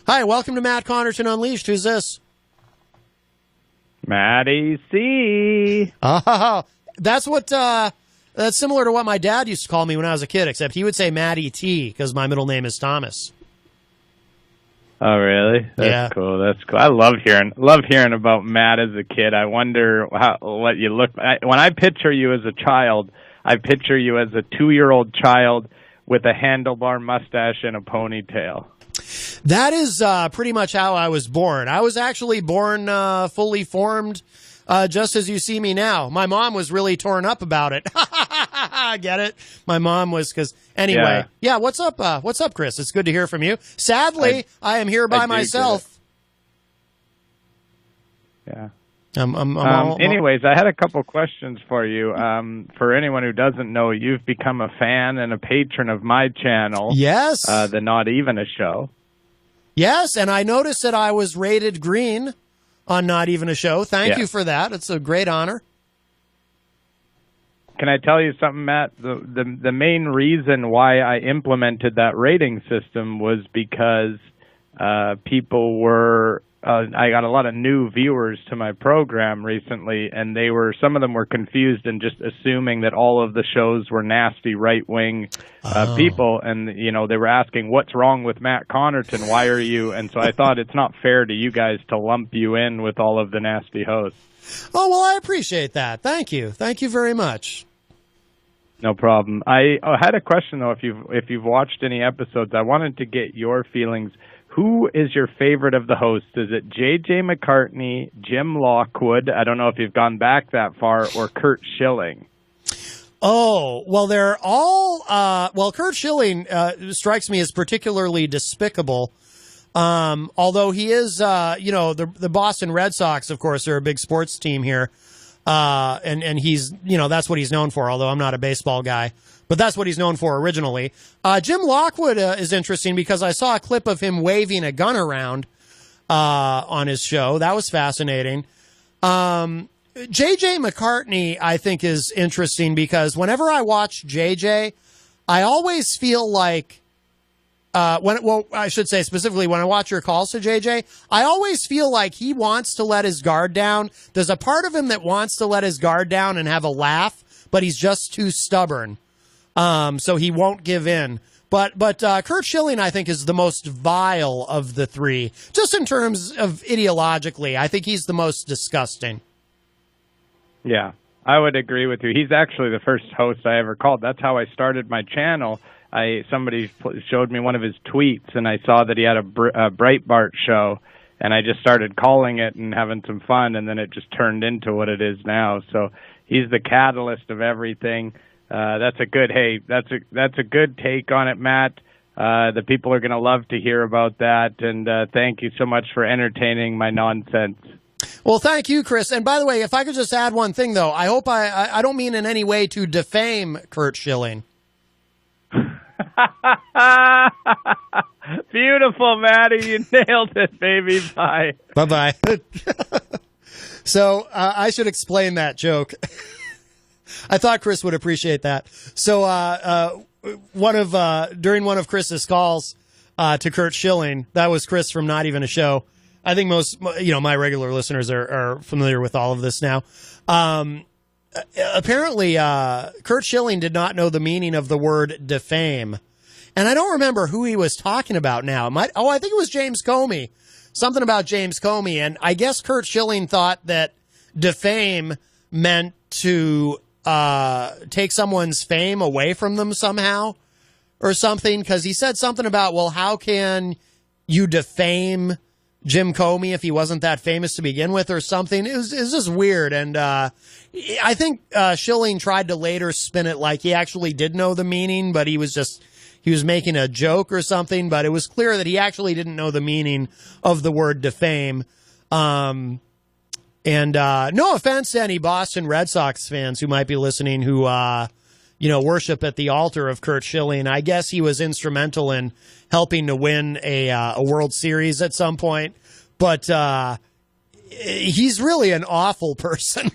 Hi, welcome to Matt Connarton Unleashed. Who's this? Matty C. Oh, that's similar to what my dad used to call me when I was a kid, except he would say Matty T because my middle name is Thomas. Oh, really? That's cool. That's cool. I love hearing about Matt as a kid. I wonder what you look like. When I picture you as a child, I picture you as a 2-year-old child with a handlebar mustache and a ponytail. That is pretty much how I was born. I was actually born fully formed, just as you see me now. My mom was really torn up about it. Get it? My mom was, because anyway. Yeah, what's up, Chris? It's good to hear from you. Sadly, I am here by myself. Yeah. Anyways, I had a couple questions for you. For anyone who doesn't know, you've become a fan and a patron of my channel. Yes. The Not Even a Show. Yes, and I noticed that I was rated green on Not Even a Show. Thank you for that. It's a great honor. Can I tell you something, Matt? The main reason why I implemented that rating system was because people were... I got a lot of new viewers to my program recently, and some of them were confused and just assuming that all of the shows were nasty right-wing people, and they were asking, "What's wrong with Matt Connarton? Why are you?" And so I thought it's not fair to you guys to lump you in with all of the nasty hosts. Oh, well, I appreciate that. Thank you very much. No problem. I had a question though. If you've watched any episodes, I wanted to get your feelings. Who is your favorite of the hosts? Is it J.J. McCartney, Jim Lockwood? I don't know if you've gone back that far, or Curt Schilling. Oh, well, they're all... Curt Schilling strikes me as particularly despicable, although he is, the Boston Red Sox, of course, are a big sports team here, and he's, that's what he's known for, although I'm not a baseball guy. But that's what he's known for originally. Jim Lockwood is interesting because I saw a clip of him waving a gun around on his show. That was fascinating. J.J. McCartney, I think, is interesting because whenever I watch J.J., I always feel like, I should say specifically when I watch your calls to J.J., I always feel like he wants to let his guard down. There's a part of him that wants to let his guard down and have a laugh, but he's just too stubborn. So he won't give in. But Curt Schilling, I think, is the most vile of the three, just in terms of ideologically. I think he's the most disgusting. Yeah, I would agree with you. He's actually the first host I ever called. That's how I started my channel. Somebody showed me one of his tweets, and I saw that he had a Breitbart show, and I just started calling it and having some fun, and then it just turned into what it is now. So he's the catalyst of everything. That's a good take on it, Matt. The people are going to love to hear about that, and thank you so much for entertaining my nonsense. Well, thank you, Chris. And by the way, if I could just add one thing, though, I hope I don't mean in any way to defame Curt Schilling. Beautiful, Matty. You nailed it, baby. Bye. Bye-bye. So I should explain that joke. I thought Chris would appreciate that. So during one of Chris's calls to Curt Schilling, that was Chris from Not Even a Show. I think most, my regular listeners are familiar with all of this now. Apparently, Curt Schilling did not know the meaning of the word defame. And I don't remember who he was talking about now. I think it was James Comey. Something about James Comey. And I guess Curt Schilling thought that defame meant to take someone's fame away from them somehow or something. Because he said something about, well, how can you defame Jim Comey if he wasn't that famous to begin with or something? It was just weird. And I think Schilling tried to later spin it like he actually did know the meaning, but he was making a joke or something. But it was clear that he actually didn't know the meaning of the word defame. And no offense to any Boston Red Sox fans who might be listening who, worship at the altar of Curt Schilling. I guess he was instrumental in helping to win a World Series at some point. But he's really an awful person.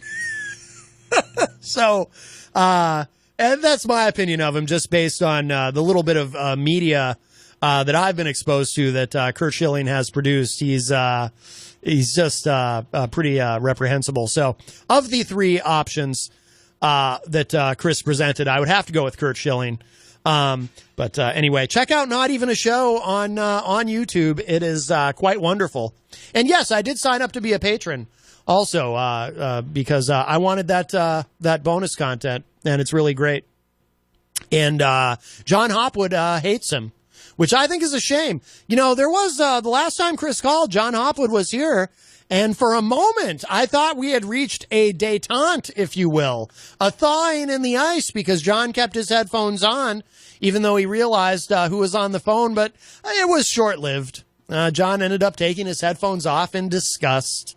So, and that's my opinion of him, just based on the little bit of media that I've been exposed to that Curt Schilling has produced. He's just pretty reprehensible. So of the three options that Chris presented, I would have to go with Curt Schilling. But anyway, check out Not Even a Show on YouTube. It is quite wonderful. And yes, I did sign up to be a patron also because I wanted that bonus content, and it's really great. And John Hopwood hates him, which I think is a shame. You know, there was the last time Chris called, John Hopwood was here. And for a moment, I thought we had reached a détente, if you will, a thawing in the ice, because John kept his headphones on, even though he realized who was on the phone. But it was short-lived. John ended up taking his headphones off in disgust,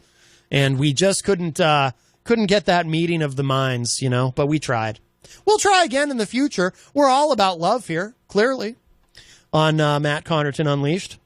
and we just couldn't get that meeting of the minds, you know. But we tried. We'll try again in the future. We're all about love here, clearly, on Matt Connarton Unleashed.